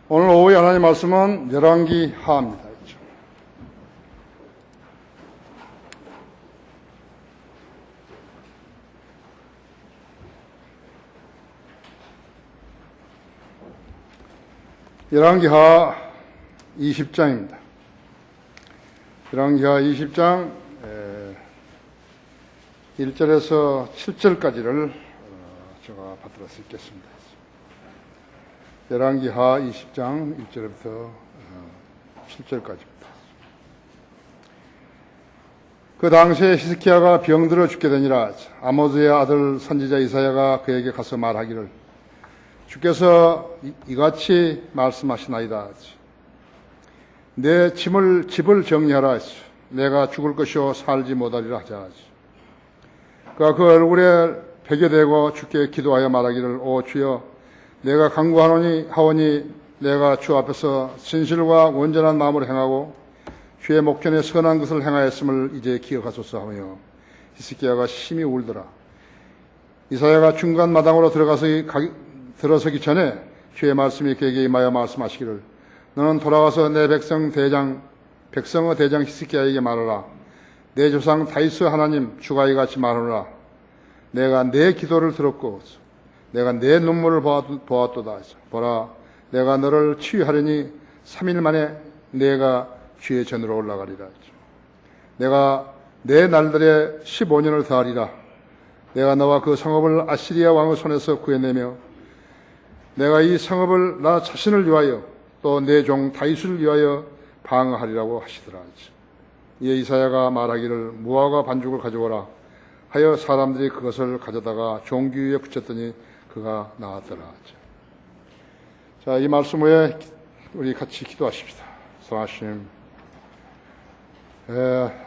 오늘 오후에 하나님 말씀은 열왕기 하입니다. 열왕기하 20장입니다. 열왕기하 20장 1절에서 7절까지를 제가 받들어 수 있겠습니다. 열왕기하 20장 1절부터 7절까지입니다. 그 당시에 히스기야가 병들어 죽게 되니라. 아모즈의 아들 선지자 이사야가 그에게 가서 말하기를 주께서 이같이 말씀하시나이다. 내 집을 정리하라. 내가 죽을 것이요 살지 못하리라 하자. 그가 그 얼굴에 베게 대고 주께 기도하여 말하기를 오 주여 내가 간구하오니 내가 주 앞에서 진실과 온전한 마음으로 행하고 주의 목전에 선한 것을 행하였음을 이제 기억하소서 하며 히스기야가 심히 울더라. 이사야가 중간 마당으로 들어서기 전에 주의 말씀이 그에게 임하여 말씀하시기를 너는 돌아가서 내 백성의 대장 히스기야에게 말하라. 내 조상 다윗 하나님 주가 이같이 말하노라. 내가 내 기도를 들었고 내가 내 눈물을 보았도다. 보라 내가 너를 치유하려니 3일 만에 내가 주의 전으로 올라가리라. 내가 내 날들에 15년을 더하리라. 내가 너와 그 성읍을 아시리아 왕의 손에서 구해내며 내가 이 성읍을 나 자신을 위하여 또 내 종 다윗을 위하여 방어하리라고 하시더라. 이에 이사야가 말하기를 무화과 반죽을 가져오라 하여 사람들이 그것을 가져다가 종기 위에 붙였더니 그가 나왔더라. 자, 이 말씀 후에 우리 같이 기도하십시다. 성하심,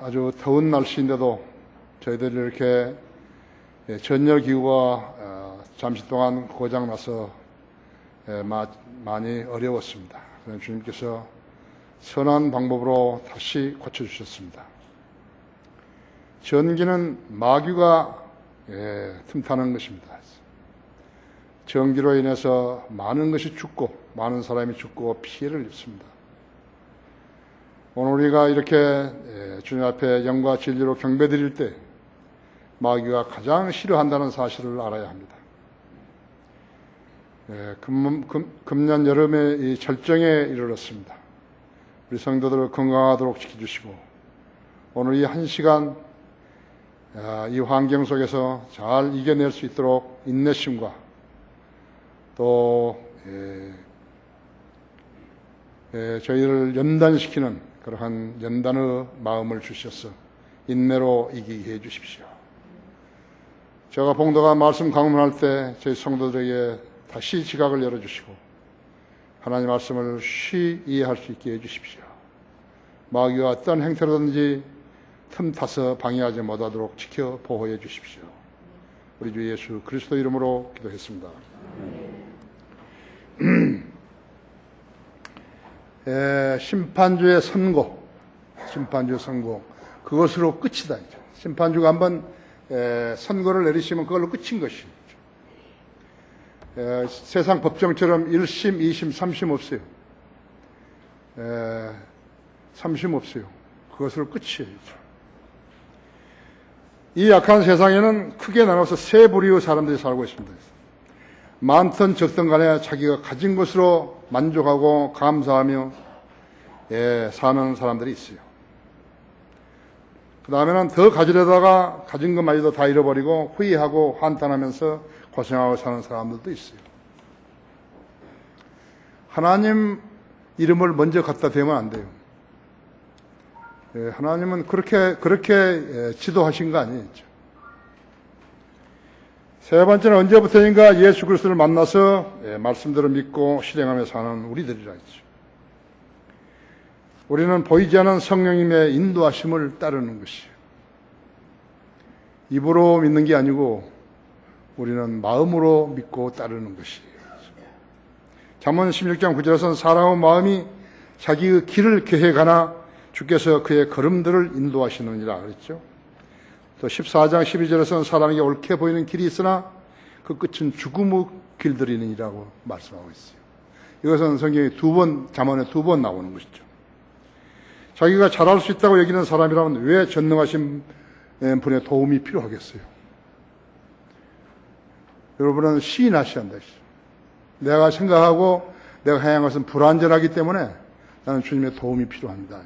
아주 더운 날씨인데도 저희들이 이렇게 전열기구가 잠시 동안 고장나서 많이 어려웠습니다. 그런데 주님께서 선한 방법으로 다시 고쳐주셨습니다. 전기는 마귀가 틈타는 것입니다. 전기로 인해서 많은 것이 죽고 많은 사람이 죽고 피해를 입습니다. 오늘 우리가 이렇게 주님 앞에 영과 진리로 경배드릴 때 마귀가 가장 싫어한다는 사실을 알아야 합니다. 금년 여름에 이 절정에 이르렀습니다. 우리 성도들을 건강하도록 지켜주시고 오늘 이 한 시간 이 환경 속에서 잘 이겨낼 수 있도록 인내심과 또 저희를 연단시키는 그러한 연단의 마음을 주셔서 인내로 이기게 해 주십시오. 제가 봉도가 말씀 강론할 때 저희 성도들에게 다시 지각을 열어주시고 하나님 말씀을 쉬 이해할 수 있게 해 주십시오. 마귀가 어떤 행태로든지 틈타서 방해하지 못하도록 지켜 보호해 주십시오. 우리 주 예수 그리스도 이름으로 기도했습니다. 심판주의 선고 그것으로 끝이다. 심판주가 한번 선고를 내리시면 그걸로 끝인 것이죠. 세상 법정처럼 1심, 2심, 3심 없어요. 3심 없어요. 그것으로 끝이에요. 이 약한 세상에는 크게 나눠서 세 부류의 사람들이 살고 있습니다. 많든 적든 간에 자기가 가진 것으로 만족하고 감사하며 사는 사람들이 있어요. 그 다음에는 더 가지려다가 가진 것마저도 다 잃어버리고 후회하고 한탄하면서 고생하고 사는 사람들도 있어요. 하나님 이름을 먼저 갖다 대면 안 돼요. 하나님은 그렇게 지도하신 거 아니에요. 세 번째는 언제부터인가 예수 그리스도를 만나서 말씀대로 믿고 실행하며 사는 우리들이라 했죠. 우리는 보이지 않는 성령님의 인도하심을 따르는 것이에요. 입으로 믿는 게 아니고 우리는 마음으로 믿고 따르는 것이에요. 잠언 16장 9절에서는 사람의 마음이 자기의 길을 계획하나 주께서 그의 걸음들을 인도하시느니라 그랬죠. 또 14장 12절에서는 사람에게 옳게 보이는 길이 있으나 그 끝은 죽음의 길들이니라고 말씀하고 있어요. 이것은 성경에 잠언에 2번 나오는 것이죠. 자기가 잘할 수 있다고 여기는 사람이라면 왜 전능하신 분의 도움이 필요하겠어요? 여러분은 시인하셔야 한다. 내가 생각하고 내가 행한 것은 불완전하기 때문에 나는 주님의 도움이 필요합니다.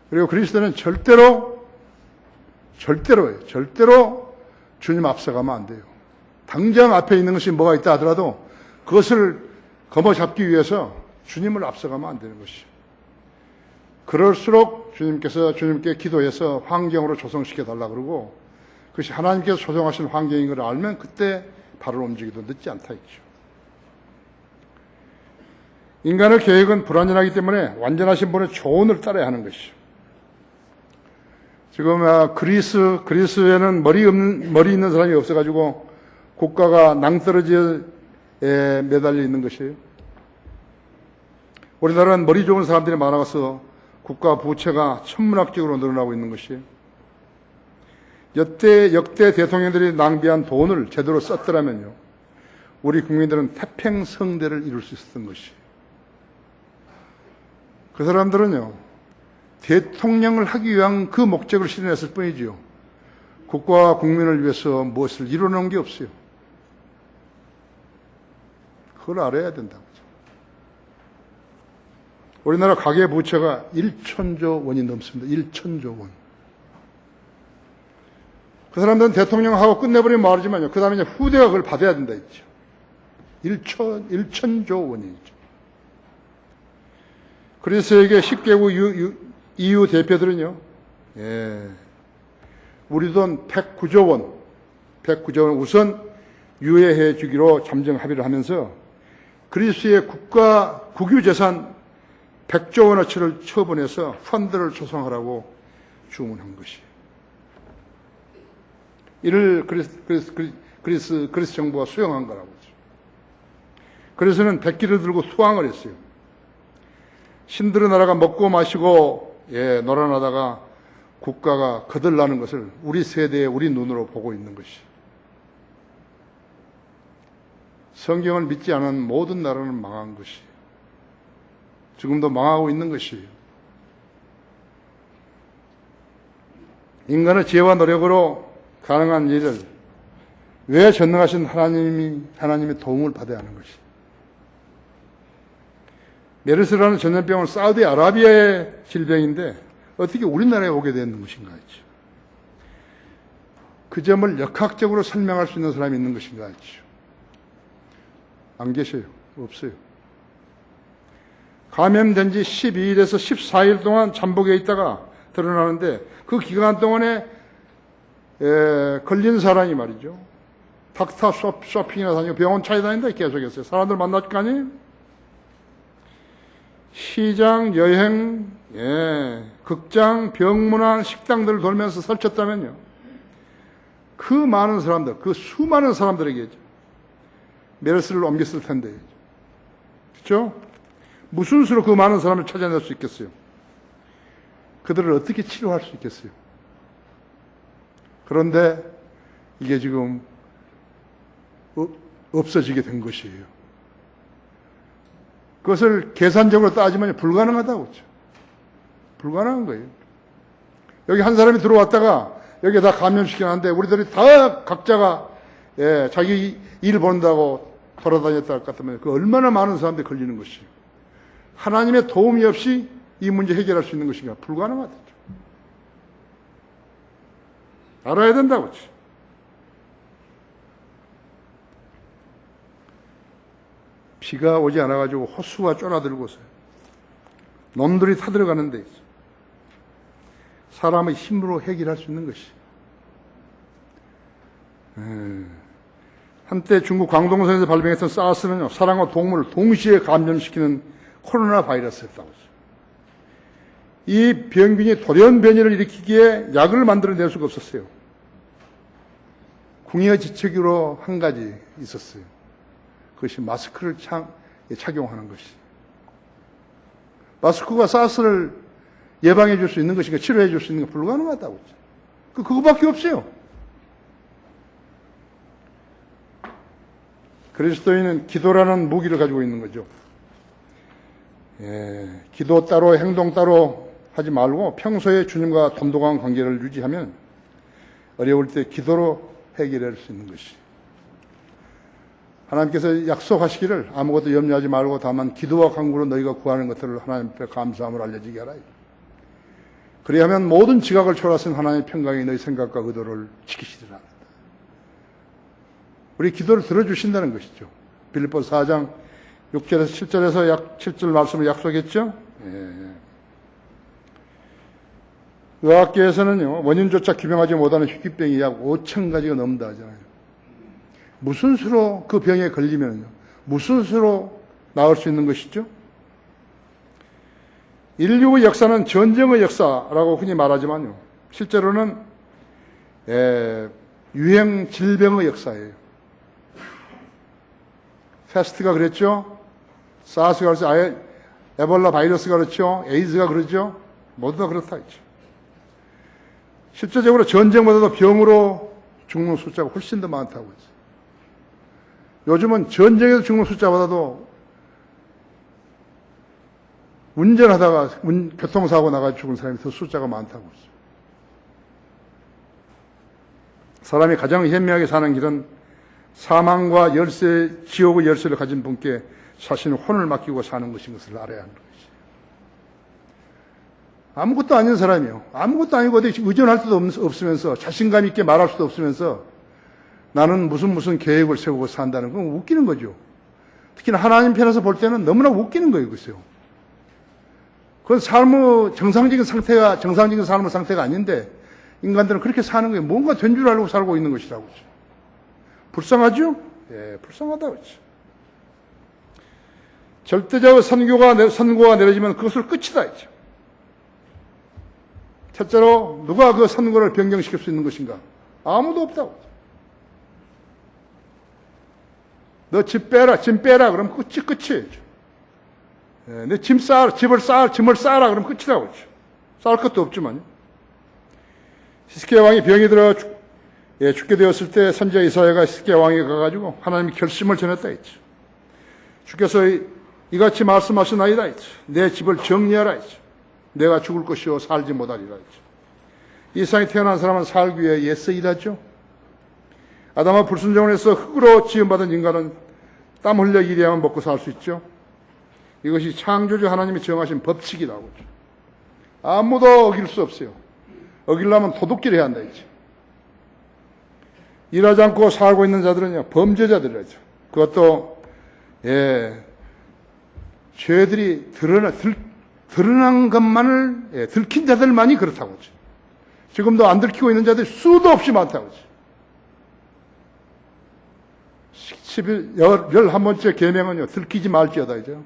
그리고 그리스도는 절대로 주님 앞서가면 안 돼요. 당장 앞에 있는 것이 뭐가 있다 하더라도 그것을 거머잡기 위해서 주님을 앞서가면 안 되는 것이죠. 그럴수록 주님께 기도해서 환경으로 조성시켜 달라 그러고 그것이 하나님께서 조성하신 환경인 걸 알면 그때 발을 움직이도 늦지 않다 했죠. 인간의 계획은 불완전하기 때문에 완전하신 분의 조언을 따라야 하는 것이죠. 지금 그리스에는 머리 있는 사람이 없어가지고 국가가 낭떠러지에 매달려 있는 것이에요. 우리나라는 머리 좋은 사람들이 많아서 국가 부채가 천문학적으로 늘어나고 있는 것이에요. 역대 대통령들이 낭비한 돈을 제대로 썼더라면요, 우리 국민들은 태평성대를 이룰 수 있었던 것이에요. 그 사람들은요, 대통령을 하기 위한 그 목적을 실현했을 뿐이지요. 국가와 국민을 위해서 무엇을 이뤄놓은 게 없어요. 그걸 알아야 된다고. 우리나라 가계부채가 1천조 원이 넘습니다. 1천조 원. 그 사람들은 대통령하고 끝내버리면 말하지만요. 그 다음에 이제 후대가 그걸 받아야 된다 했죠. 1천조 원이죠. 그래서 세계 10개국 EU 대표들은요, 우리 돈 109조 원 우선 유예해 주기로 잠정 합의를 하면서 그리스의 국유재산 100조 원어치를 처분해서 펀드를 조성하라고 주문한 것이에요. 이를 그리스 정부가 수용한 거라고 하죠. 그래서는 백기를 들고 수항을 했어요. 신들의 나라가 먹고 마시고 놀아나다가 국가가 거들나는 것을 우리 세대의 우리 눈으로 보고 있는 것이. 성경을 믿지 않은 모든 나라는 망한 것이. 지금도 망하고 있는 것이에요. 인간의 지혜와 노력으로 가능한 일을 왜 전능하신 하나님의 도움을 받아야 하는 것이. 메르스라는 전염병은 사우디아라비아의 질병인데 어떻게 우리나라에 오게 되는 것인가 했죠. 그 점을 역학적으로 설명할 수 있는 사람이 있는 것인가 했죠. 안 계셔요. 없어요. 감염된 지 12일에서 14일 동안 잠복해 있다가 드러나는데 그 기간 동안에 걸린 사람이 말이죠. 닥터 쇼핑이나 다니고 병원 찾아다닌다 계속했어요. 사람들 만날 거 아니에요? 시장, 여행, 극장, 병문안, 식당들을 돌면서 설쳤다면요. 그 많은 사람들, 그 수많은 사람들에게 메르스를 옮겼을 텐데. 그렇죠? 무슨 수로 그 많은 사람을 찾아낼 수 있겠어요? 그들을 어떻게 치료할 수 있겠어요? 그런데 이게 지금 없어지게 된 것이에요. 그것을 계산적으로 따지면 불가능하다고 했죠. 불가능한 거예요. 여기 한 사람이 들어왔다가 여기에 다 감염시키는데 우리들이 다 각자가 자기 일 본다고 돌아다녔다 할 것 같으면 그 얼마나 많은 사람들이 걸리는 것이에요. 하나님의 도움이 없이 이 문제 해결할 수 있는 것인가? 불가능하다. 알아야 된다고 했죠. 비가 오지 않아가지고 호수가 쫄아들고서 놈들이 타들어가는 데 있어. 사람의 힘으로 해결할 수 있는 것이. 한때 중국 광동성에서 발병했던 사스는요, 사람과 동물을 동시에 감염시키는 코로나 바이러스였다고 했어요. 이 병균이 돌연변이를 일으키기에 약을 만들어낼 수가 없었어요. 궁여지책으로 한 가지 있었어요. 그것이 마스크를 착용하는 것이. 마스크가 사스를 예방해 줄 수 있는 것인가, 치료해 줄 수 있는 게 불가능하다고 했죠. 그거밖에 없어요. 그리스도인은 기도라는 무기를 가지고 있는 거죠. 기도 따로 행동 따로 하지 말고 평소에 주님과 돈독한 관계를 유지하면 어려울 때 기도로 해결할 수 있는 것이. 하나님께서 약속하시기를 아무것도 염려하지 말고 다만 기도와 간구로 너희가 구하는 것들을 하나님 앞에 감사함을 알려지게 하라. 그리하면 모든 지각을 초월하신 하나님의 평강이 너희 생각과 의도를 지키시리라. 우리 기도를 들어주신다는 것이죠. 빌립보서 4장 6절에서 7절에서 약 7절 말씀을 약속했죠. 의학계에서는요, 원인조차 규명하지 못하는 희귀병이 약 5천 가지가 넘는다 하잖아요. 무슨 수로 그 병에 걸리면요, 무슨 수로 나을 수 있는 것이죠? 인류의 역사는 전쟁의 역사라고 흔히 말하지만요, 실제로는 유행 질병의 역사예요. 패스트가 그랬죠. 사스가 그렇죠. 에볼라 바이러스가 그렇죠. 에이즈가 그렇죠. 모두 다 그렇다 했죠. 실제적으로 전쟁보다도 병으로 죽는 숫자가 훨씬 더 많다고 했죠. 요즘은 전쟁에서 죽는 숫자보다도 운전하다가 교통사고 나가 죽은 사람이 더 숫자가 많다고 했죠. 사람이 가장 현명하게 사는 길은 사망과 열쇠, 지옥의 열쇠를 가진 분께 자신의 혼을 맡기고 사는 것인 것을 알아야 하는 것이죠. 아무것도 아닌 사람이요. 아무것도 아니고 어디 의존할 수도 없으면서 자신감 있게 말할 수도 없으면서 나는 무슨 계획을 세우고 산다는 건 웃기는 거죠. 특히나 하나님 편에서 볼 때는 너무나 웃기는 거예요. 글쎄요. 그건 삶의 정상적인 삶의 상태가 아닌데 인간들은 그렇게 사는 거예요. 뭔가 된 줄 알고 살고 있는 것이라고 그러죠. 불쌍하죠? 예, 불쌍하다고 그러죠. 절대적으로 선고가 내려지면 그것을 끝이다 했죠. 첫째로 누가 그 선고를 변경시킬 수 있는 것인가? 아무도 없다고. 너 짐 빼라. 그러면 끝이에요. 예, 내 짐을 쌓아라. 그러면 끝이라고 그러죠. 쌓을 것도 없지만요. 히스기야 왕이 병이 들어 죽게 되었을 때 선지자 이사야가 히스기야 왕에게 가가지고 하나님의 결심을 전했다 했죠. 주께서 이같이 말씀하시나이다 했죠. 내 집을 정리하라 했죠. 내가 죽을 것이요 살지 못하리라 했죠. 이 세상에 태어난 사람은 살기 위해 애써 일하죠. 아담과 불순종을 해서 흙으로 지음받은 인간은 땀 흘려 일해야만 먹고 살 수 있죠. 이것이 창조주 하나님이 정하신 법칙이라고 하죠. 아무도 어길 수 없어요. 어기려면 도둑질 해야 한다 했죠. 일하지 않고 살고 있는 자들은요, 범죄자들이라죠. 그것도, 죄들이 드러난 것만을, 들킨 자들만이 그렇다고 하죠. 지금도 안 들키고 있는 자들이 수도 없이 많다고 하죠. 11번째 계명은요, 들키지 말지어다, 이죠.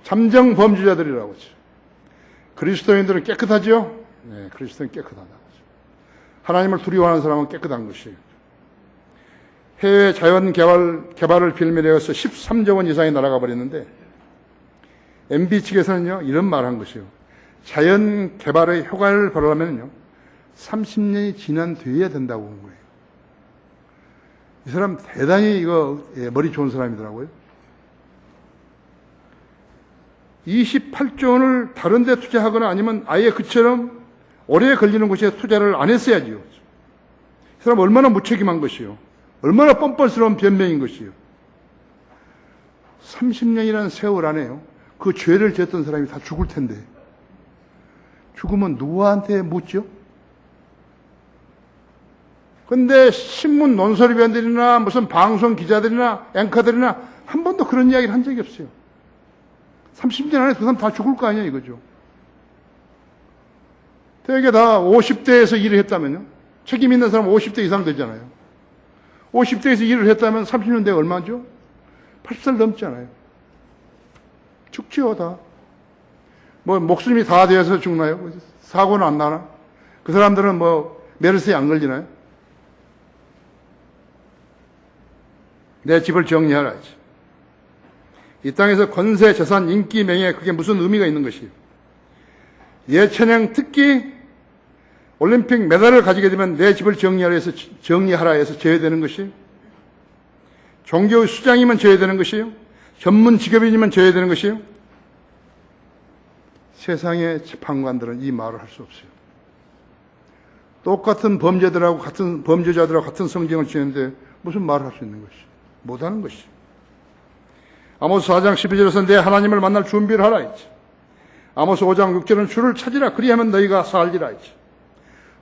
잠정 범죄자들이라고 하죠. 그리스도인들은 깨끗하죠? 네, 그리스도인 깨끗하다. 하나님을 두려워하는 사람은 깨끗한 것이에요. 해외 자연 개발을 빌미내어서 13조 원 이상이 날아가 버렸는데, MB 측에서는요, 이런 말을 한 것이에요. 자연 개발의 효과를 보려면요, 30년이 지난 뒤에 된다고 한 거예요. 이 사람 대단히 머리 좋은 사람이더라고요. 28조 원을 다른 데 투자하거나 아니면 아예 그처럼 오래 걸리는 곳에 투자를 안 했어야지요. 이 사람 얼마나 무책임한 것이요. 얼마나 뻔뻔스러운 변명인 것이요. 30년이라는 세월 안에요. 그 죄를 지었던 사람이 다 죽을 텐데. 죽으면 누구한테 묻죠? 근데 신문 논설위원들이나 무슨 방송 기자들이나 앵커들이나 한 번도 그런 이야기를 한 적이 없어요. 30년 안에 그 사람 다 죽을 거 아니야 이거죠. 되게 다 50대에서 일을 했다면요. 책임 있는 사람은 50대 이상 되잖아요. 50대에서 일을 했다면 30년 대에 얼마죠? 80살 넘잖아요. 죽죠, 다. 뭐, 목숨이 다 되어서 죽나요? 사고는 안 나나? 그 사람들은 뭐, 메르스에 안 걸리나요? 내 집을 정리하라. 이 땅에서 권세, 재산, 인기, 명예, 그게 무슨 의미가 있는 것이에요? 예체능 특기, 올림픽 메달을 가지게 되면 내 집을 정리하라 해서 제외되는 것이 종교의 수장이면 져야 되는 것이에요? 전문 직업인이면 져야 되는 것이에요? 세상의 재판관들은 이 말을 할 수 없어요. 똑같은 범죄자들하고 같은 성경을 지는데 무슨 말을 할 수 있는 것이? 못하는 것이. 아모스 4장 12절에서 내 하나님을 만날 준비를 하라 했지. 아모스 5장 6절은 주를 찾으라 그리하면 너희가 살리라 했지.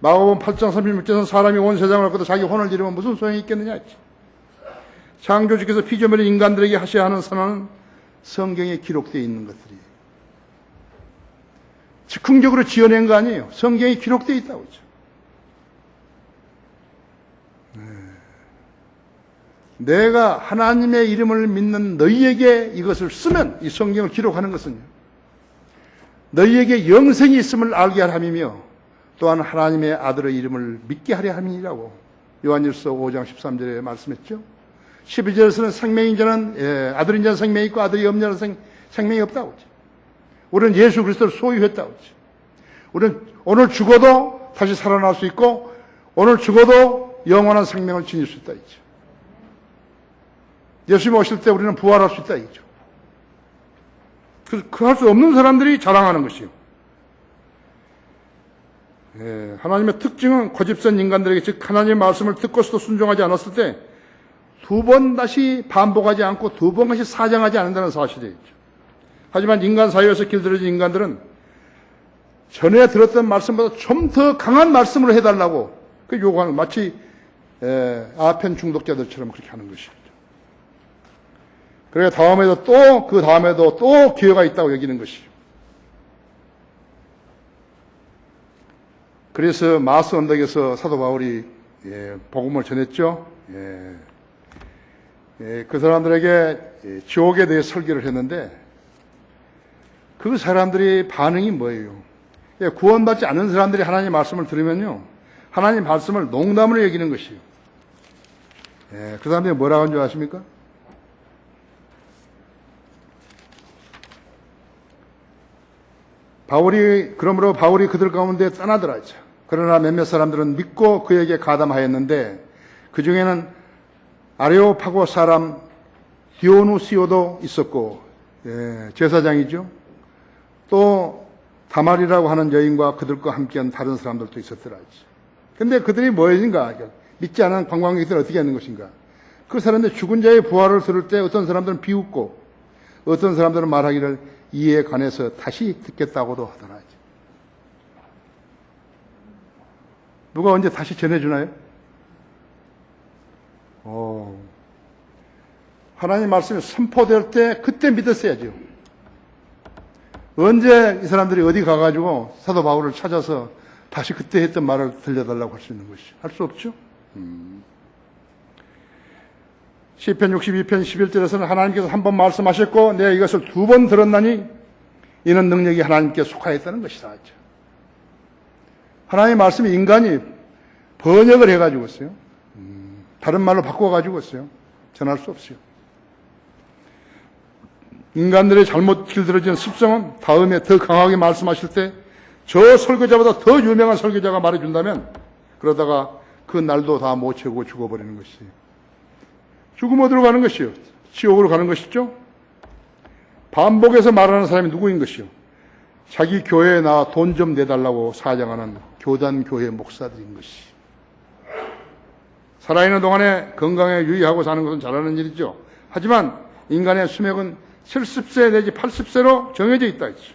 마가복음 8장 36절에서는 사람이 온 세상을 얻고도 자기 혼을 잃으면 무슨 소용이 있겠느냐 했지. 창조주께서 피조물인 인간들에게 하셔야 하는 선언은 성경에 기록되어 있는 것들이에요. 즉흥적으로 지어낸 거 아니에요. 성경에 기록되어 있다고 했죠. 내가 하나님의 이름을 믿는 너희에게 이것을 쓰면, 이 성경을 기록하는 것은요, 너희에게 영생이 있음을 알게 할 함이며 또한 하나님의 아들의 이름을 믿게 하려 함이라고 요한일서 5장 13절에 말씀했죠. 12절에서는 생명인 자는, 아들인 자는 생명이 있고 아들이 없는 자는 생명이 없다고 했죠. 우리는 예수 그리스도를 소유했다고 했죠. 우리는 오늘 죽어도 다시 살아날 수 있고 오늘 죽어도 영원한 생명을 지닐 수 있다 했죠. 예수님 오실 때 우리는 부활할 수 있다 했죠. 그 할 수 없는 사람들이 자랑하는 것이요. 하나님의 특징은 고집센 인간들에게, 즉 하나님의 말씀을 듣고서도 순종하지 않았을 때 두 번 다시 반복하지 않고 두 번 다시 사정하지 않는다는 사실이죠. 하지만 인간 사회에서 길들여진 인간들은 전에 들었던 말씀보다 좀 더 강한 말씀으로 해달라고 그 요구하는, 마치 아펜 중독자들처럼 그렇게 하는 것이죠. 그래 다음에도 또 그 다음에도 또 기회가 있다고 여기는 것이죠. 그래서 마스 언덕에서 사도 바울이 복음을 전했죠. 그 사람들에게 지옥에 대해 설교를 했는데 그 사람들이 반응이 뭐예요? 구원받지 않은 사람들이 하나님의 말씀을 들으면요, 하나님의 말씀을 농담으로 여기는 것이에요. 그 사람들이 뭐라고 하는 줄 아십니까? 그러므로 바울이 그들 가운데 떠나더라 했죠. 그러나 몇몇 사람들은 믿고 그에게 가담하였는데 그 중에는 아레오파고 사람 디오누시오도 있었고, 제사장이죠. 또 다말이라고 하는 여인과 그들과 함께한 다른 사람들도 있었더라 했죠. 근데 그들이 뭐였는가? 믿지 않은 관광객들은 어떻게 하는 것인가? 그 사람들 죽은 자의 부활을 들을 때 어떤 사람들은 비웃고 어떤 사람들은 말하기를 이에 관해서 다시 듣겠다고도 하더라. 누가 언제 다시 전해주나요? 하나님 말씀이 선포될 때 그때 믿었어야죠. 언제 이 사람들이 어디 가가지고 사도 바울을 찾아서 다시 그때 했던 말을 들려달라고 할 수 있는 것이? 할 수 없죠. 시편 62편 11절에서는 하나님께서 한 번 말씀하셨고 내가 이것을 두 번 들었나니 이는 능력이 하나님께 속하였다는 것이다 하죠. 하나님의 말씀이 인간이 번역을 해가지고 있어요. 다른 말로 바꿔가지고 있어요. 전할 수 없어요. 인간들의 잘못 길들여진 습성은 다음에 더 강하게 말씀하실 때 저 설교자보다 더 유명한 설교자가 말해준다면 그러다가 그 날도 다 못 채우고 죽어버리는 것이에요. 죽음 어디로 가는 것이요? 지옥으로 가는 것이죠. 반복해서 말하는 사람이 누구인 것이요? 자기 교회에 나와 돈 좀 내달라고 사정하는 교단 교회 목사들인 것이. 살아있는 동안에 건강에 유의하고 사는 것은 잘하는 일이죠. 하지만 인간의 수명은 70세 내지 80세로 정해져 있다 했죠.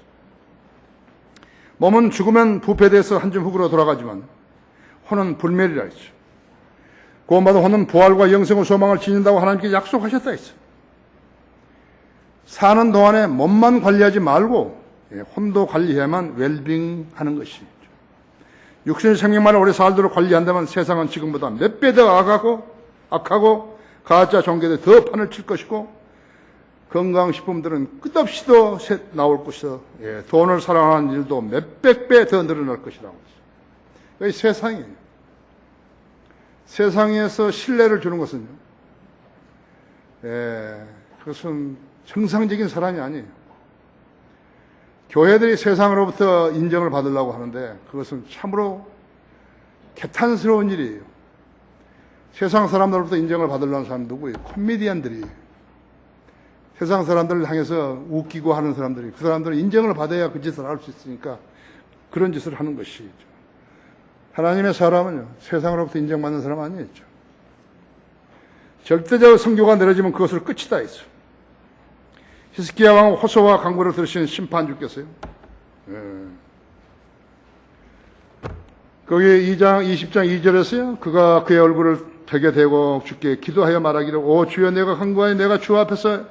몸은 죽으면 부패돼서 한 줌 흙으로 돌아가지만 혼은 불멸이라 했죠. 구원받은 혼은 부활과 영생의 소망을 지닌다고 하나님께 약속하셨다 했어. 사는 동안에 몸만 관리하지 말고 혼도 관리해야만 웰빙하는 것이죠. 육신의 생명만 오래 살도록 관리한다면 세상은 지금보다 몇 배 더 악하고 가짜 종교들이 더 판을 칠 것이고 건강식품들은 끝없이도 나올 것이고 돈을 사랑하는 일도 몇백 배 더 늘어날 것이라고 했어요. 세상이에요. 세상에서 신뢰를 주는 것은요, 그것은 정상적인 사람이 아니에요. 교회들이 세상으로부터 인정을 받으려고 하는데 그것은 참으로 개탄스러운 일이에요. 세상 사람들로부터 인정을 받으려는 사람은 누구예요? 코미디언들이. 세상 사람들을 향해서 웃기고 하는 사람들이, 그 사람들은 인정을 받아야 그 짓을 할 수 있으니까 그런 짓을 하는 것이죠. 하나님의 사람은요, 세상으로부터 인정받는 사람 아니겠죠. 절대적 선교가 내려지면 그것을 끝이다 했어. 히스기야 왕은 호소와 강구를 들으신 심판주께서요. 거기 20장 2절에서요. 그가 그의 얼굴을 벽에 대고 주께 기도하여 말하기를 오 주여 내가 간구하여 내가 주 앞에서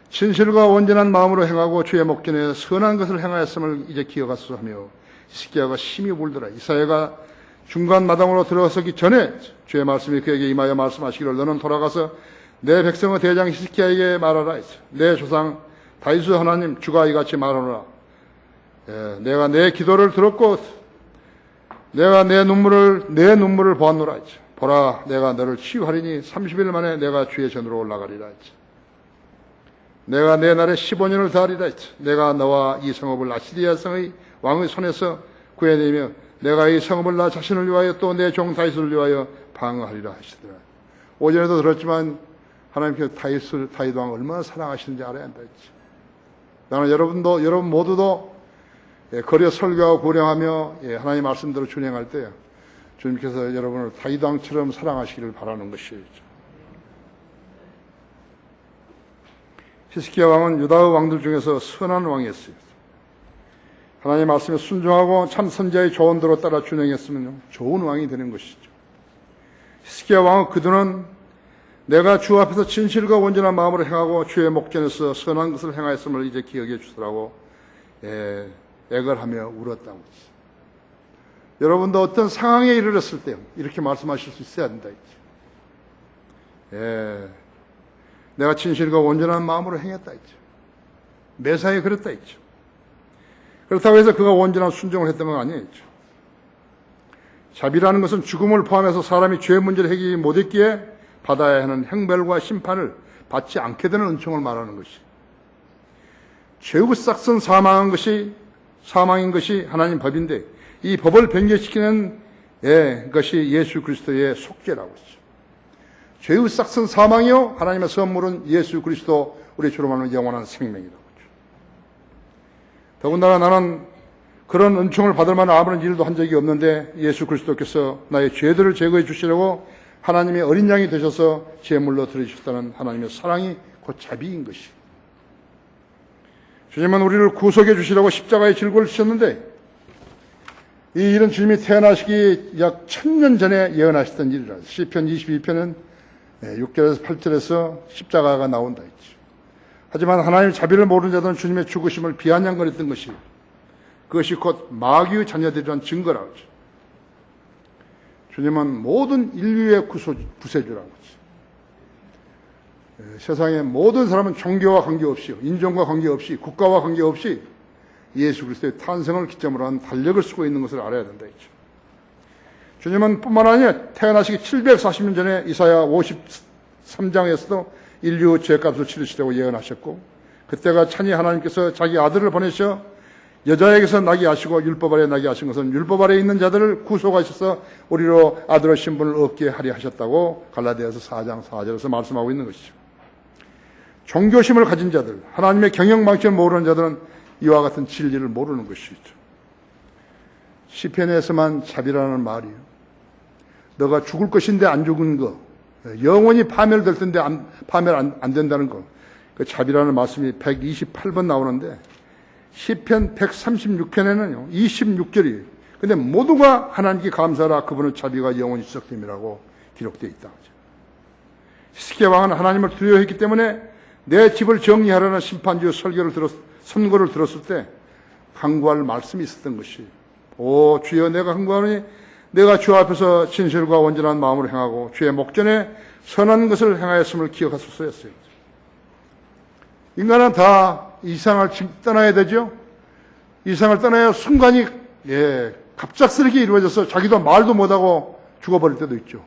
진실과 온전한 마음으로 행하고 주의 목전에 선한 것을 행하였음을 이제 기억하소서 하며 히스기야가 심히 울더라. 이사야가 중간 마당으로 들어서기 전에 주의 말씀이 그에게 임하여 말씀하시기를 너는 돌아가서 내 백성의 대장 히스기야에게 말하라 했어. 내 조상 다윗의 하나님 주가 이같이 말하노라. 내가 내 기도를 들었고 내가 내 눈물을 보았노라 했죠. 보라 내가 너를 치유하리니 30일 만에 내가 주의 전으로 올라가리라 했죠. 내가 내 날에 15년을 더하리라 했죠. 내가 너와 이 성읍을 아시리아 성의 왕의 손에서 구해내며 내가 이 성읍을 나 자신을 위하여 또 내 종 다윗을 위하여 방어하리라 하시더라. 오전에도 들었지만 하나님께서 다윗 왕을 얼마나 사랑하시는지 알아야 한다 했죠. 나는 여러분 모두도 거리에 설교하고 고령하며 하나님 말씀대로 준행할 때 주님께서 여러분을 다윗 왕처럼 사랑하시기를 바라는 것이죠. 히스기야 왕은 유다의 왕들 중에서 선한 왕이었어요. 하나님 말씀에 순종하고 참 선지자의 조언대로 따라 준행했으면 좋은 왕이 되는 것이죠. 히스기야 왕의 기도는 내가 주 앞에서 진실과 온전한 마음으로 행하고 주의 목전에서 선한 것을 행하였음을 이제 기억해 주시라고 애걸 하며 울었다고 했어요. 여러분도 어떤 상황에 이르렀을 때 이렇게 말씀하실 수 있어야 된다 했죠. 내가 진실과 온전한 마음으로 행했다 했죠. 매사에 그랬다 했죠. 그렇다고 해서 그가 온전한 순종을 했던 건 아니었죠. 자비라는 것은 죽음을 포함해서 사람이 죄의 문제를 해결하지 못했기에 받아야 하는 형벌과 심판을 받지 않게 되는 은총을 말하는 것이. 죄의 싹슨 사망인 것이 하나님 법인데 이 법을 변개시키는 것이 예수 그리스도의 속죄라고 했죠. 죄의 싹슨 사망이요 하나님의 선물은 예수 그리스도 우리 주로 말하는 영원한 생명이라고 했죠. 더군다나 나는 그런 은총을 받을 만한 아무런 일도 한 적이 없는데 예수 그리스도께서 나의 죄들을 제거해 주시려고 하나님의 어린 양이 되셔서 제물로 드리셨다는 하나님의 사랑이 곧 자비인 것이. 주님은 우리를 구속해 주시려고 십자가의 질고를 지셨는데 이 일은 주님이 태어나시기 약 1000년 전에 예언하셨던 일이라. 시편 22편은 6절에서 8절에서 십자가가 나온다 했죠. 하지만 하나님의 자비를 모르는 자들은 주님의 죽으심을 비아냥거렸던 것이 그것이 곧 마귀의 자녀들이란 증거라고 하죠. 주님은 모든 인류의 구세주라고 하죠. 세상의 모든 사람은 종교와 관계없이 인종과 관계없이 국가와 관계없이 예수 그리스도의 탄생을 기점으로 한 달력을 쓰고 있는 것을 알아야 된다 했죠. 주님은 뿐만 아니라 태어나시기 740년 전에 이사야 53장에서도 인류 죄값을 치르시려고 예언하셨고 그때가 찬이 하나님께서 자기 아들을 보내셔 여자에게서 나게 하시고 율법 아래 나게 하신 것은 율법 아래 있는 자들을 구속하셔서 우리로 아들의 신분을 얻게 하려 하셨다고 갈라디아서 4장 4절에서 말씀하고 있는 것이죠. 종교심을 가진 자들, 하나님의 경영방식을 모르는 자들은 이와 같은 진리를 모르는 것이죠. 시편에서만 자비라는 말이요. 너가 죽을 것인데 안 죽은 거, 영원히 파멸될 텐데 파멸 안 된다는 거. 그 자비라는 말씀이 128번 나오는데 시편 136편에는요 26절이에요. 근데 모두가 하나님께 감사하라 그분의 자비가 영원히 지속됨이라고 기록되어 있다. 히스기야 왕은 하나님을 두려워했기 때문에 내 집을 정리하라는 심판주의 선고를 들었을 때 간구할 말씀이 있었던 것이 오 주여 내가 간구하노니 내가 주 앞에서 진실과 온전한 마음으로 행하고 주의 목전에 선한 것을 행하였음을 기억하소서였어요. 인간은 다 이상을 떠나야 되죠. 이상을 떠나야 순간이 갑작스럽게 이루어져서 자기도 말도 못하고 죽어버릴 때도 있죠.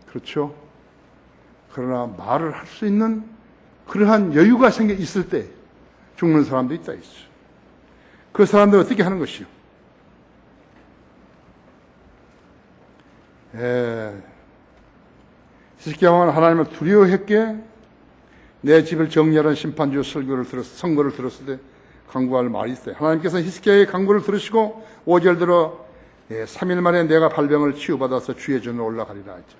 그렇죠. 그러나 말을 할 수 있는 그러한 여유가 있을 때 죽는 사람도 있다 있어요. 그 사람들 어떻게 하는 것이요? 히스기야 왕은 하나님을 두려워했기에 내 집을 정리하라는 심판주의 선고를 들었을 때 간구할 말이 있어요. 하나님께서 히스기야의 간구를 들으시고 5절 들어 3일 만에 내가 발병을 치유받아서 주의 전으로 올라가리라 하죠.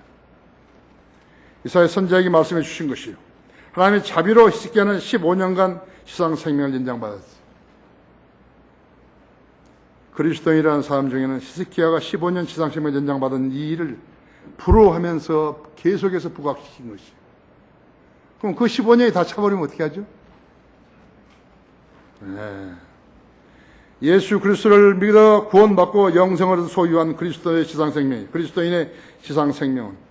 이사야 선지자에게 말씀해 주신 것이요. 하나님의 자비로 히스기야는 15년간 지상 생명을 연장받았어요. 그리스도인이라는 사람 중에는 히스기야가 15년 지상 생명을 연장받은 이 일을 부러워하면서 계속해서 부각시킨 것이에요. 그럼 그 15년이 다 차버리면 어떻게 하죠? 예수 그리스도를 믿어 구원받고 영생을 소유한 그리스도의 지상생명, 그리스도인의 지상생명은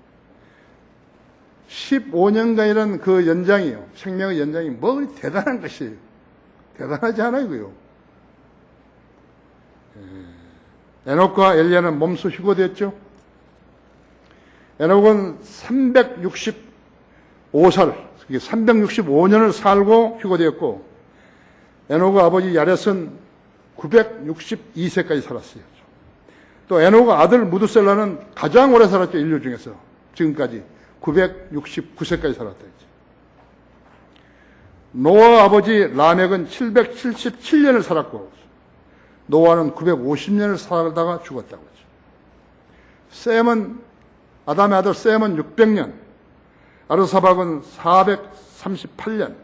15년간이라는 그 연장이요. 생명의 연장이 뭐 대단한 것이에요. 대단하지 않아요, 그요. 에녹과 엘리야는 몸소 휴거됐죠. 에녹은 365살, 365년을 살고 휴거되었고, 에녹의 아버지 야렛은 962세까지 살았어요. 또 에녹의 아들 무드셀라는 가장 오래 살았죠. 인류 중에서. 지금까지 969세까지 살았다 했죠. 노아 아버지 라멕은 777년을 살았고 노아는 950년을 살다가 죽었다고 했죠. 아담의 아들 셈은 600년, 아르사박은 438년.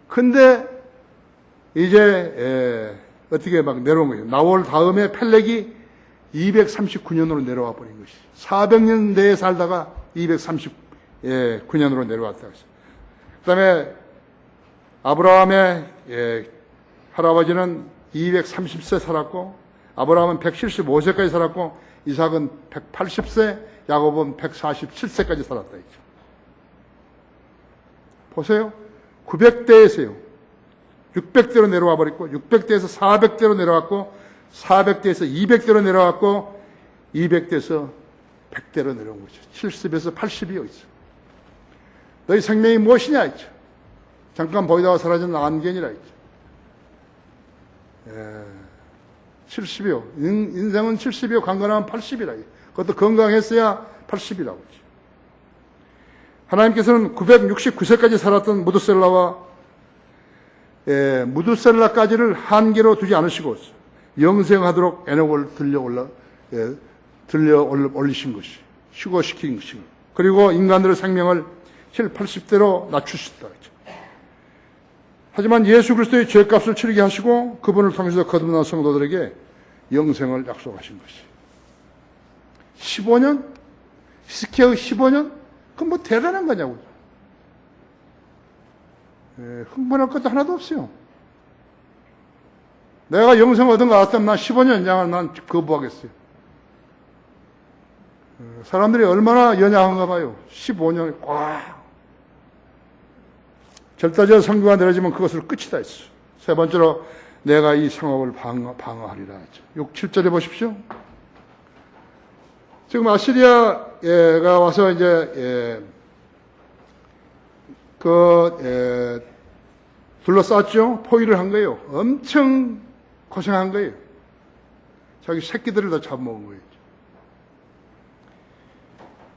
근데 이제 어떻게 막 내려온 거예요. 나홀 다음에 펠렉이 239년으로 내려와 버린 것이. 400년 내에 살다가 239년으로 내려왔다고 했어요. 그 다음에 아브라함의 할아버지는 230세 살았고, 아브라함은 175세까지 살았고, 이삭은 180세, 야곱은 147세까지 살았다 했죠. 보세요. 900대에서요. 600대로 내려와 버렸고, 600대에서 400대로 내려왔고, 400대에서 200대로 내려왔고, 200대에서 100대로 내려온 거죠. 70에서 80이요. 너희 생명이 무엇이냐 했죠. 잠깐 보이다가 사라진 안견이라 했죠. 70이요. 인생은 70이요. 강건하면 80이라. 그것도 건강했어야 80이라고 했죠. 하나님께서는 969세까지 살았던 무드셀라까지를 한계로 두지 않으시고 영생하도록 에녹을 들려 올리신 것이, 휴거시킨 것이고, 그리고 인간들의 생명을 7, 80대로 낮추셨다. 하지만 예수 그리스도의 죄값을 치르게 하시고 그분을 통해서 거듭난 성도들에게 영생을 약속하신 것이. 15년? 히스기야의 15년? 그건 뭐 대단한 거냐고요. 흥분할 것도 하나도 없어요. 내가 영생을 얻은 것 같으면 난 15년 연장을 난 거부하겠어요. 사람들이 얼마나 연약한가 봐요. 15년이 꽉. 절대적 성교가 내려지면 그것을 끝이다 했어. 세 번째로 내가 이 성읍을 방어하리라 했죠. 6, 7절에 보십시오. 지금 아시리아가 와서 이제 둘러쌌죠. 포위를 한 거예요. 엄청 고생한 거예요. 자기 새끼들을 다 잡아먹은 거예요.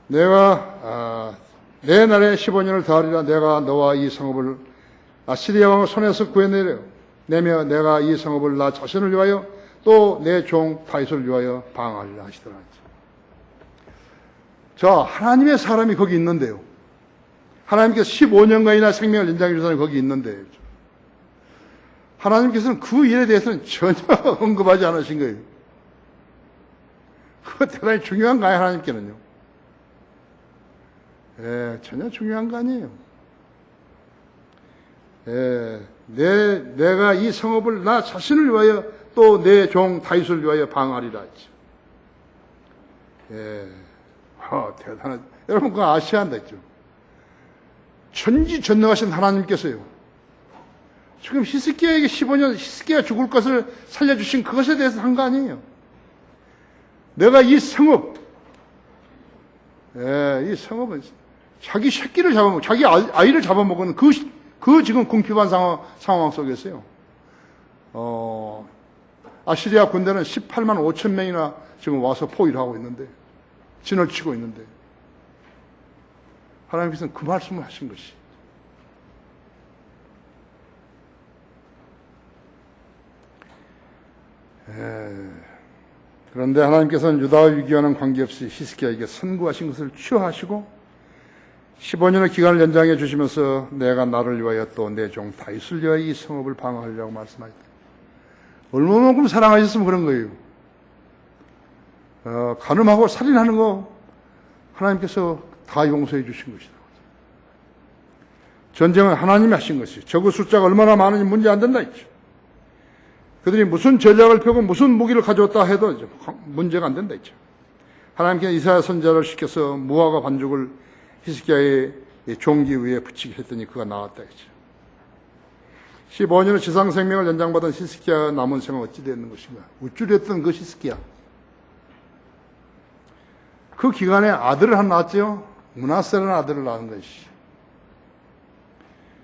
내가 내 날에 15년을 더하리라. 내가 너와 이 성읍을 아시리아 왕의 손에서 구해내려 내며 내가 이 성읍을 나 자신을 위하여 또 내 종 다윗을 위하여 방어하리라 하시더라. 자, 하나님의 사람이 거기 있는데요. 하나님께서 15년간이나 생명을 연장해 주신 사람이 거기 있는데 하나님께서는 그 일에 대해서는 전혀 언급하지 않으신 거예요. 그거 대단히 중요한 거예요, 하나님께는요. 전혀 중요한 거 아니에요. 내가 이 성읍을 나 자신을 위하여 또 내 종 다윗을 위하여 방어하리라 했죠. 대단하죠. 여러분 그거 아셔야 한다 했죠. 전지전능하신 하나님께서요. 지금 히스기야에게 15년 히스기야 죽을 것을 살려주신 그것에 대해서 한 거 아니에요. 내가 이 성읍, 이 성읍은 자기 새끼를 잡아먹고 자기 아이를 잡아먹은 그 지금 궁핍한 상황 속에서요. 아시리아 군대는 18만 5천 명이나 지금 와서 포위를 하고 있는데 진을 치고 있는데 하나님께서는 그 말씀을 하신 것이. 그런데 하나님께서는 유다와 위기와는 관계없이 히스기야에게 선구하신 것을 취하하시고 15년의 기간을 연장해 주시면서 내가 나를 위하여 또 내 종 다윗을 위하여 이 성읍을 방어하려고 말씀하셨다. 얼마만큼 사랑하셨으면 그런 거예요. 간음하고 살인하는 거 하나님께서 다 용서해 주신 것이다. 전쟁은 하나님이 하신 것이죠. 적의 숫자가 얼마나 많은지 문제 안 된다 했죠. 그들이 무슨 전략을 펴고 무슨 무기를 가져왔다 해도 문제가 안 된다 했죠. 하나님께서 이사야 선지자를 시켜서 무화과 반죽을 히스기야의 종기 위에 붙이게 했더니 그가 나왔다 했죠. 15년의 지상 생명을 연장받은 히스기야의 남은 생은 어찌 되었는 것인가? 우쭐했던 그 히스기야. 그 기간에 아들을 하나 낳았죠. 므낫세라는 아들을 낳은 것이.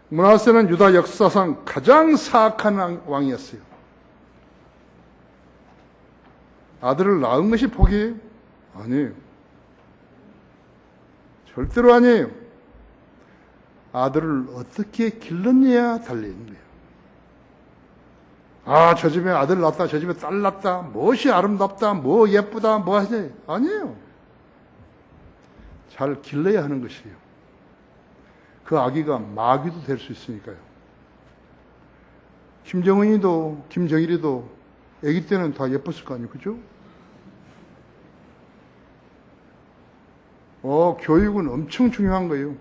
므낫세는 유다 역사상 가장 사악한 왕이었어요. 아들을 낳은 것이 복이에요? 아니에요. 절대로 아니에요. 아들을 어떻게 길렀느냐에 달려있는 거예요. 아, 저 집에 아들 낳았다, 저 집에 딸 낳았다, 무엇이 아름답다, 뭐 예쁘다, 뭐 하지? 아니에요. 잘 길러야 하는 것이에요. 그 아기가 마귀도 될 수 있으니까요. 김정은이도 김정일이도 아기 때는 다 예뻤을 거 아니에요. 그죠? 교육은 엄청 중요한 거예요.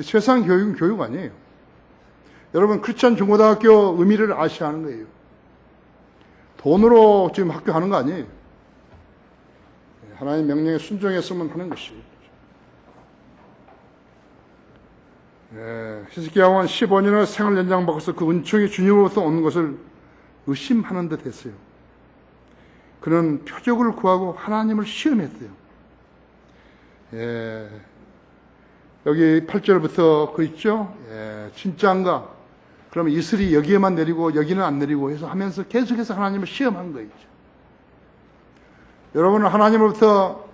세상 교육은 교육 아니에요. 여러분, 크리스찬 중고등학교 의미를 아셔야 하는 거예요. 돈으로 지금 학교 하는 거 아니에요. 하나님의 명령에 순종했으면 하는 것이에요. 히스기야 왕은 15년의 생을 연장받고서 그 은총이 주님으로부터 오는 것을 의심하는 듯 했어요. 그는 표적을 구하고 하나님을 시험했어요. 여기 8절부터 그 있죠? 진짜인가? 그러면 이슬이 여기에만 내리고 여기는 안 내리고 해서 하면서 계속해서 하나님을 시험한 거죠. 여러분은 하나님으로부터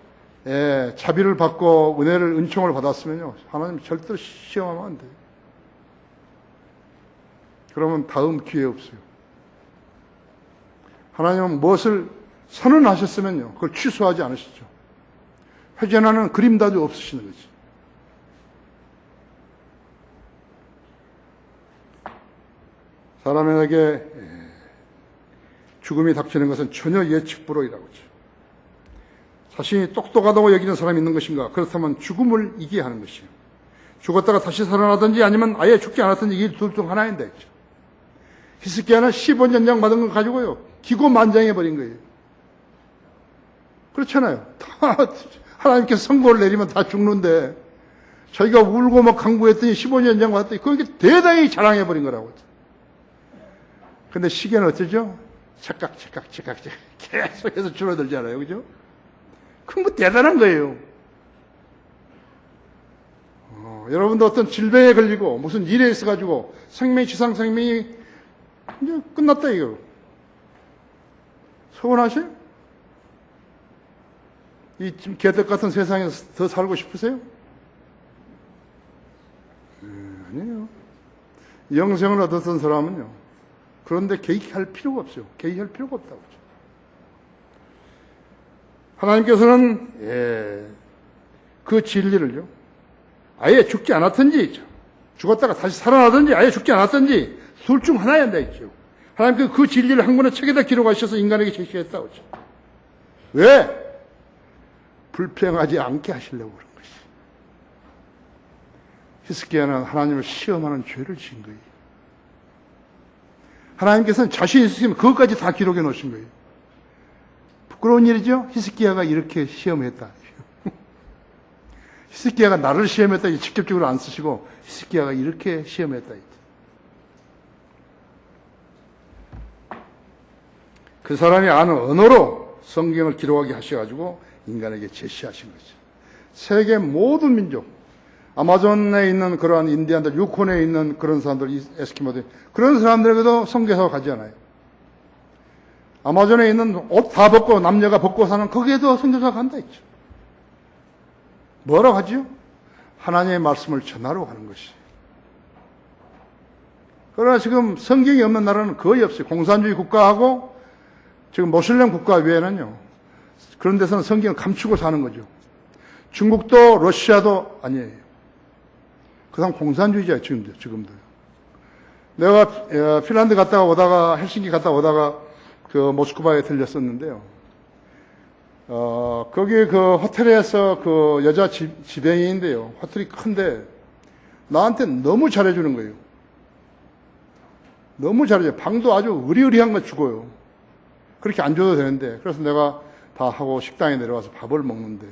자비를 받고 은혜를, 은총을 받았으면요, 하나님 절대로 시험하면 안 돼요. 그러면 다음 기회 없어요. 하나님은 무엇을 선언하셨으면요, 그걸 취소하지 않으시죠. 회전하는 그림자도 없으시는 거지. 사람에게 죽음이 닥치는 것은 전혀 예측 불허이라고 하죠. 자신이 똑똑하다고 여기는 사람이 있는 것인가? 그렇다면 죽음을 이겨야 하는 것이에요. 죽었다가 다시 살아나든지 아니면 아예 죽지 않았든지 이 둘 중 하나인데, 히스기야는 15년 연장 받은 걸 가지고요, 기고만장해버린 거예요. 그렇잖아요. 다 하나님께서 선고를 내리면 다 죽는데 자기가 울고 막 강구했더니 15년 연장 받았더니 그게 대단히 자랑해버린 거라고. 근데 시계는 어쩌죠? 착각 계속해서 줄어들잖아요. 그죠? 그건 뭐 대단한 거예요. 여러분도 어떤 질병에 걸리고 무슨 일에 있어가지고 지상 생명이 이제 끝났다 이거. 서운하세요? 이 지금 개떡 같은 세상에서 더 살고 싶으세요? 아니에요. 영생을 얻었던 사람은요, 그런데 개의할 필요가 없어요. 개의할 필요가 없다고. 하나님께서는 그 진리를요, 아예 죽지 않았든지 죽었다가 다시 살아나든지 아예 죽지 않았든지 둘 중 하나야 한다 했죠. 하나님께서 그 진리를 한 권의 책에다 기록하셔서 인간에게 제시했다고 했죠. 왜? 불평하지 않게 하시려고 그런 것이. 히스기야는 하나님을 시험하는 죄를 지은 거예요. 하나님께서는 자신 있으시면 그것까지 다 기록해 놓으신 거예요. 부끄러운 일이죠? 히스기야가 이렇게 시험했다. 히스기야가 나를 시험했다. 직접적으로 안 쓰시고 히스기야가 이렇게 시험했다. 그 사람이 아는 언어로 성경을 기록하게 하셔가지고 인간에게 제시하신 거죠. 세계 모든 민족, 아마존에 있는 그러한 인디안들, 유콘에 있는 그런 사람들, 에스키모들, 그런 사람들에게도 선교사가 가지 않아요. 아마존에 있는 옷 다 벗고 남녀가 벗고 사는 거기에도 선교사가 간다 했죠. 뭐라고 하죠? 하나님의 말씀을 전하러 가는 것이. 그러나 지금 성경이 없는 나라는 거의 없어요. 공산주의 국가하고 지금 모슬렘 국가 외에는요. 그런 데서는 성경을 감추고 사는 거죠. 중국도 러시아도 아니에요. 그 사람 공산주의자예요. 지금도. 내가 핀란드 갔다가 오다가 헬싱키 갔다 오다가 그 모스크바에 들렸었는데요. 거기 그 호텔에서 그 여자 지배인인데요. 호텔이 큰데 나한테 너무 잘해주는 거예요. 너무 잘해줘요. 방도 아주 으리으리한 거 주고요. 그렇게 안 줘도 되는데. 그래서 내가 다 하고 식당에 내려와서 밥을 먹는데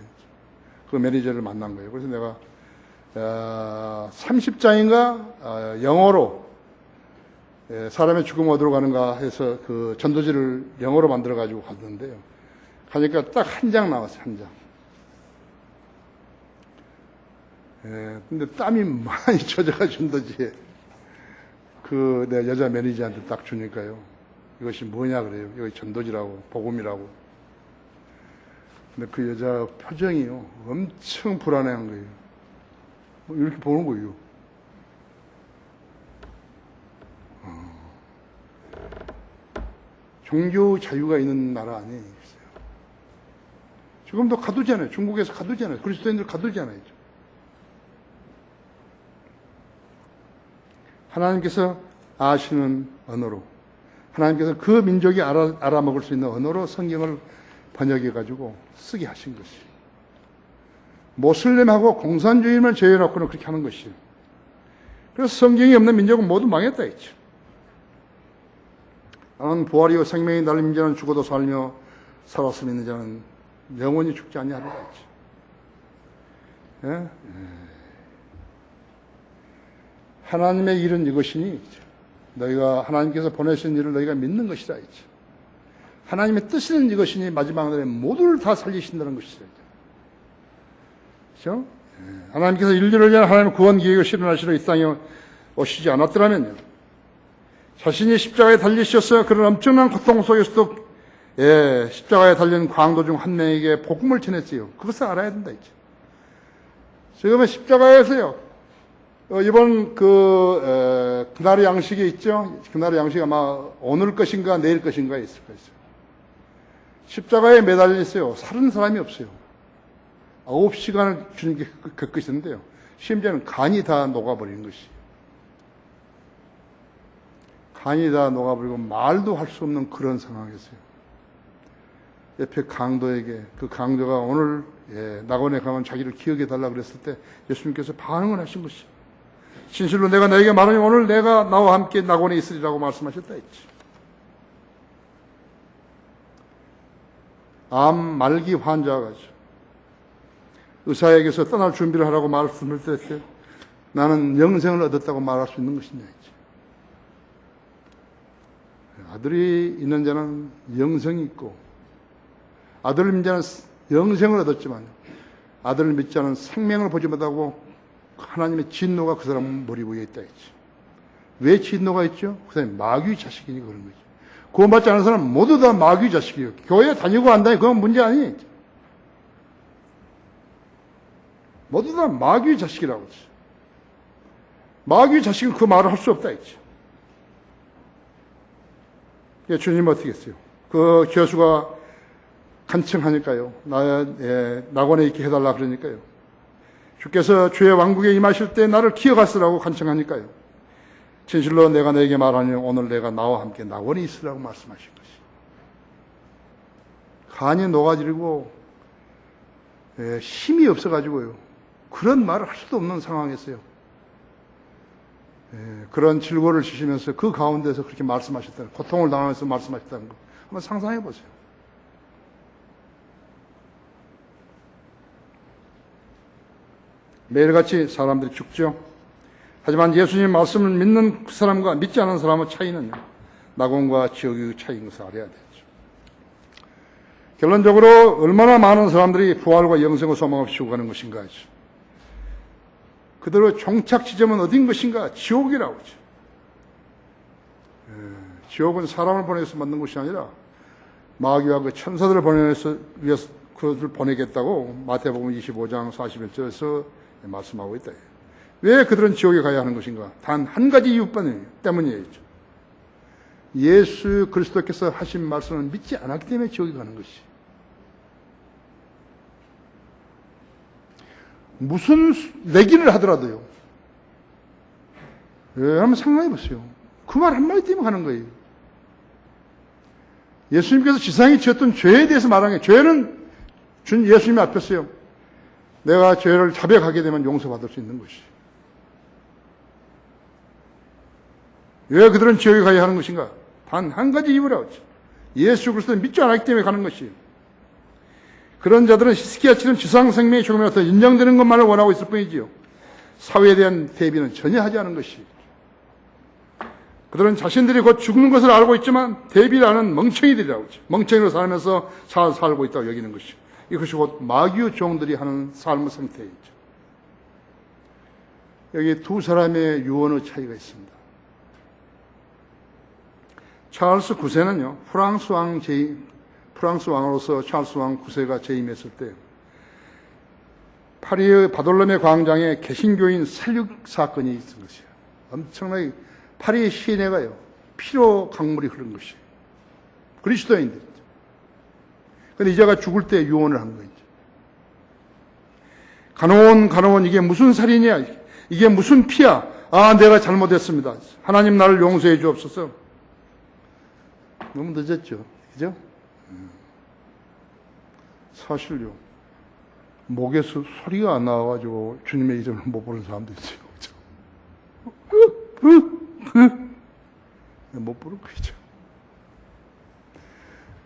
그 매니저를 만난 거예요. 그래서 내가 30장인가 영어로 사람의 죽음 어디로 가는가 해서 그 전도지를 영어로 만들어 가지고 갔는데요. 가니까 딱 한 장 나왔어요. 한 장. 근데 땀이 많이 젖어가지고 전도지에 그 내 여자 매니저한테 딱 주니까요. 이것이 뭐냐 그래요. 이거 전도지라고 복음이라고. 근데 그 여자 표정이요. 엄청 불안해한 거예요. 이렇게 보는 거예요. 종교 자유가 있는 나라 아니에요. 지금도 가두잖아요. 중국에서 가두잖아요. 그리스도인들 가두잖아요. 하나님께서 아시는 언어로, 하나님께서 그 민족이 알아먹을 수 있는 언어로 성경을 번역해가지고 쓰게 하신 것이. 모슬림하고 공산주의만 제외해놓고는 그렇게 하는 것이에요. 그래서 성경이 없는 민족은 모두 망했다 했죠. 나는 부활이요 생명이 날린 자는 죽어도 살며 살았음 있는 자는 영원히 죽지 아니하리라 했죠. 예? 하나님의 일은 이것이니 너희가 하나님께서 보내신 일을 너희가 믿는 것이다 했죠. 하나님의 뜻은 이것이니 마지막 날에 모두를 다 살리신다는 것이다. 그렇죠? 하나님께서 인류를 위한 하나님의 구원 계획을 실현하시러 이 땅에 오시지 않았더라면요. 자신이 십자가에 달리셨어요. 그런 엄청난 고통 속에서도 십자가에 달린 광도 중 한 명에게 복음을 전했어요. 그것을 알아야 된다 했죠. 지금은 십자가에서요. 이번 그날의 양식이 있죠. 그날의 양식이 아마 오늘 것인가 내일 것인가 있을 거예요. 십자가에 매달려 있어요. 살은 사람이 없어요. 9시간을 주님께 겪으셨는데요. 심지어는 간이 다 녹아버리는 것이. 간이 다 녹아버리고 말도 할 수 없는 그런 상황이었어요. 옆에 강도에게 그 강도가 오늘 낙원에 가면 자기를 기억해달라 그랬을 때 예수님께서 반응을 하신 것이. 진실로 내가 너에게 말하니 오늘 내가 나와 함께 낙원에 있으리라고 말씀하셨다 했지. 암 말기 환자가 의사에게서 떠날 준비를 하라고 말씀을 드렸어요. 나는 영생을 얻었다고 말할 수 있는 것이냐 했지. 아들이 있는 자는 영생이 있고 아들을 믿는 자는 영생을 얻었지만 아들을 믿지 않은 생명을 보지 못하고 하나님의 진노가 그 사람 머리 위에 있다 했지. 왜 진노가 있죠? 그 사람이 마귀 자식이니까 그런 거지. 구원받지 않은 사람은 모두 다 마귀 자식이에요. 교회 다니고 안 다니고 그건 문제 아니에요. 모두 다 마귀 자식이라고 했지. 마귀 자식은 그 말을 할 수 없다 했지. 주님 어떻게 했어요? 그 교수가 간청하니까요. 낙원에 있게 해달라 그러니까요. 주께서 주의 왕국에 임하실 때 나를 기억하시라고 간청하니까요. 진실로 내가 너에게 말하니 오늘 내가 나와 함께 낙원에 있으라고 말씀하신 것이. 간이 녹아지고 힘이 없어가지고요. 그런 말을 할 수도 없는 상황이었어요. 그런 질고를 주시면서 그 가운데서 그렇게 말씀하셨다는, 고통을 당하면서 말씀하셨다는 거 한번 상상해 보세요. 매일같이 사람들이 죽죠. 하지만 예수님 말씀을 믿는 그 사람과 믿지 않은 사람의 차이는요, 낙원과 지옥의 차이인 것을 알아야 되죠. 결론적으로 얼마나 많은 사람들이 부활과 영생을 소망 없이 죽어가는 것인가 하죠. 그대로 종착 지점은 어딘 것인가? 지옥이라고 하죠. 지옥은 사람을 보내서 만든 것이 아니라 마귀와 그 천사들을 보내서 위해서 그것을 보내겠다고 마태복음 25장 41절에서 말씀하고 있다. 왜 그들은 지옥에 가야 하는 것인가? 단 한 가지 이유 때문이에요. 예수 그리스도께서 하신 말씀을 믿지 않았기 때문에 지옥에 가는 것이. 무슨 내기를 하더라도요. 한번 생각해 보세요. 그 말 한마디 때문에 가는 거예요. 예수님께서 지상에 지었던 죄에 대해서 말하는 게, 죄는 예수님이 앞에서요. 내가 죄를 자백하게 되면 용서받을 수 있는 것이. 왜 그들은 지옥에 가야 하는 것인가? 단 한 가지 이유라고 하죠. 예수 그리스도를 믿지 않았기 때문에 가는 것이에요. 그런 자들은 히스기야처럼 지상 생명의 죽음에 더 인정되는 것만을 원하고 있을 뿐이지요. 사회에 대한 대비는 전혀 하지 않은 것이. 그들은 자신들이 곧 죽는 것을 알고 있지만 대비를 하는 멍청이들이라고 하죠. 멍청이로 살면서 잘 살고 있다고 여기는 것이. 이것이 곧 마귀의 종들이 하는 삶의 상태이죠. 여기 두 사람의 유언의 차이가 있습니다. 찰스 9세는요, 프랑스 왕으로서 찰스 왕 9세가 재임했을 때, 파리의 바돌롬의 광장에 개신교인 살육 사건이 있은 것이에요. 엄청나게 파리 시내가요, 피로 강물이 흐른 것이에요. 그리스도인들이죠. 그런데 이자가 죽을 때 유언을 한 거죠. 간호원, 이게 무슨 살인이야? 이게 무슨 피야? 아, 내가 잘못했습니다. 하나님 나를 용서해 주옵소서. 너무 늦었죠. 그죠? 사실요. 목에서 소리가 안 나와가지고 주님의 이름을 못 부르는 사람도 있어요. 그죠? 못 부르는 거죠.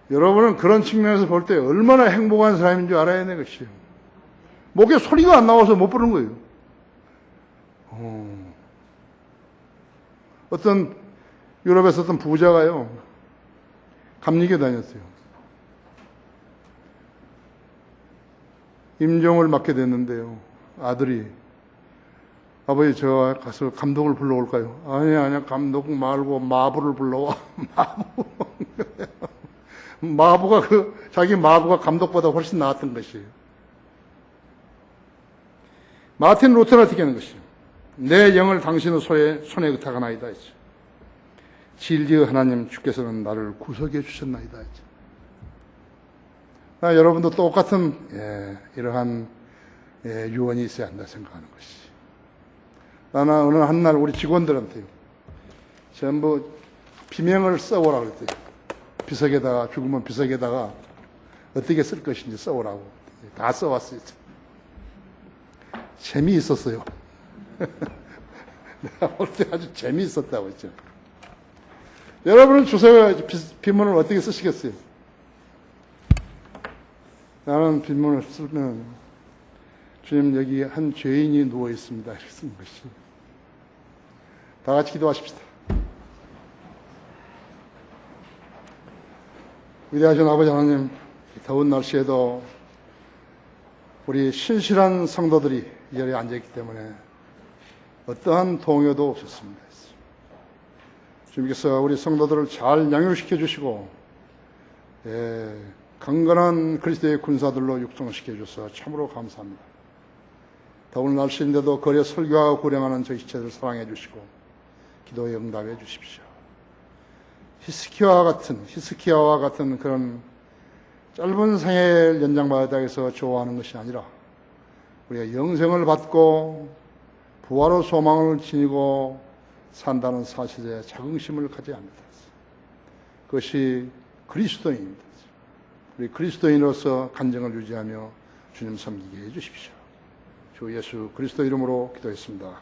여러분은 그런 측면에서 볼 때 얼마나 행복한 사람인 줄 알아야 되는 것이에요. 목에 소리가 안 나와서 못 부르는 거예요. 어떤 유럽에서 어떤 부자가요, 감리교 다녔어요. 임종을 맡게 됐는데요. 아들이, 아버지 저 가서 감독을 불러올까요? 아니야 감독 말고 마부를 불러와. 마부가 자기 마부가 감독보다 훨씬 나았던 것이에요. 마틴 루터가 어떻게 하는 것이에요? 내 영을 당신의 손에 의탁하나이다 했죠. 진리의 하나님 주께서는 나를 구속해 주셨나이다 했죠. 여러분도 똑같은 이러한 유언이 있어야 한다 생각하는 것이. 나는 어느 한날 우리 직원들한테요, 전부 비명을 써오라 그랬대요. 비석에다가, 죽으면 비석에다가 어떻게 쓸 것인지 써오라고. 다 써왔어요. 재미있었어요. 내가 볼 때 아주 재미있었다고 했죠. 여러분은 주소에 빈문을 어떻게 쓰시겠어요? 나는 빈문을 쓰면, 주님 여기 한 죄인이 누워 있습니다. 이렇게 쓰는 것이. 다 같이 기도하십시다. 위대하신 아버지 하나님, 더운 날씨에도 우리 신실한 성도들이 이 자리에 앉아있기 때문에 어떠한 동요도 없었습니다. 주님께서 우리 성도들을 잘 양육시켜 주시고, 강건한 그리스도의 군사들로 육성시켜 주셔서 참으로 감사합니다. 더운 날씨인데도 거리에 설교하고 구령하는 저희 지체들 사랑해 주시고 기도에 응답해 주십시오. 히스기야와 같은 그런 짧은 생애를 연장받아 해서 좋아하는 것이 아니라 우리가 영생을 받고 부활의 소망을 지니고 산다는 사실에 자긍심을 가져야 합니다. 그것이 그리스도인입니다. 우리 그리스도인으로서 간증을 유지하며 주님 섬기게 해 주십시오. 주 예수 그리스도 이름으로 기도했습니다.